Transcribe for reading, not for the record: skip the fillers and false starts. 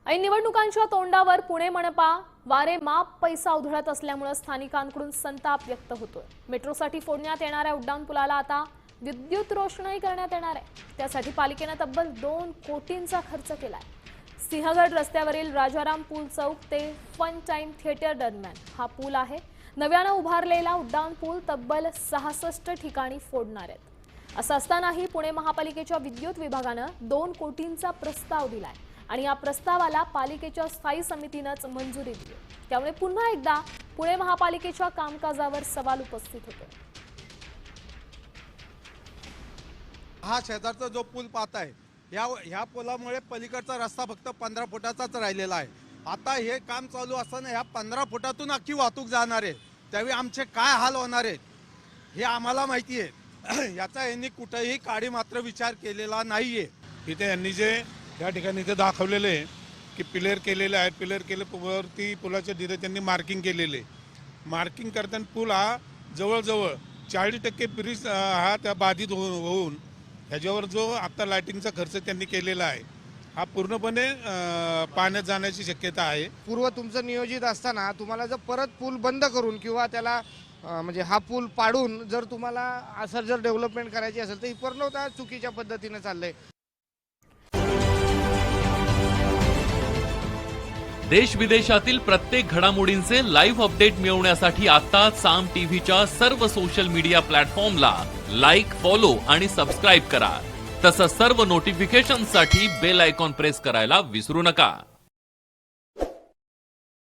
ऐन निवडणुकांच्या तोंडावर पुणे मनपा वारे माप पैसा उधळत असल्यामुळे स्थानिकांकडून संताप व्यक्त होतोय। मेट्रोसाठी फोडण्यात येणाऱ्या उड्डाणपुलाला आता विद्युत रोषणाई करण्यात येणार आहे। त्यासाठी पालिकेने तब्बल 2 कोटींचा खर्च केलाय। सिंहगड रस्त्यावरील राजाराम पूल चौक ते फन टाइम थिएटर दरम्यान हा पूल आहे। नव्याने उभारलेला उड्डाण पूल तब्बल 66 ठिकाणी फोडणार आहेत। असं असतानाही पुणे महापालिकेच्या विद्युत विभागाने 2 कोटींचा प्रस्ताव दिलाय आणि या प्रस्तावाला पालिकेच्या स्थायी समितीनेच मंजुरी दिली। त्यामुळे पुन्हा एकदा पुणे महापालिकेच्या कामकाजावर सवाल उपस्थित होतो। हा शेजारचा जो पूल पाहताय ह्या पुलामुळे पलीकडचा रस्ता फक्त 15 फुटाचाच राहिलेला आहे। आता हे काम चालू असताना ह्या 15 फुटातून अख्खी वाहतूक जाणार आहे, त्यावेळी आमचे काय हाल होणार आहेत हे आम्हाला माहिती आहे। याचा यांनी कुठेही काडी मात्र विचार केलेला नाहीये। इथे यांनी जे या ठिकाणी इथे दाखवलेले की पिलर केलेले आहेत, पिलर केल्यावरती पुलाच्या तिथे त्यांनी मार्किंग केलेले। मार्किंग करताना पूल हा जवळजवळ 40% ब्रिज हा त्या बाधित होऊन ह्याच्यावर जो आता लाइटिंगचा खर्च त्यांनी केलेला आहे हा पूर्णपणे पाण्यात जाण्याची शक्यता आहे। पूर्व तुमचं नियोजित असताना तुम्हाला जर परत पूल बंद करून किंवा त्याला म्हणजे हा पूल पाडून जर तुम्हाला असं जर डेव्हलपमेंट करायची असेल तर ही पूर्णतः चुकीच्या पद्धतीने चाललंय। देश विदेशातील प्रत्येक घडामोडींचे लाईव्ह अपडेट मिळवण्यासाठी आता साम टीव्हीच्या सर्व सोशल मीडिया प्लॅटफॉर्मला लाईक, फॉलो आणि सबस्क्राईब करा। तसंच सर्व नोटिफिकेशनसाठी बेल आयकॉन प्रेस करायला विसरू नका।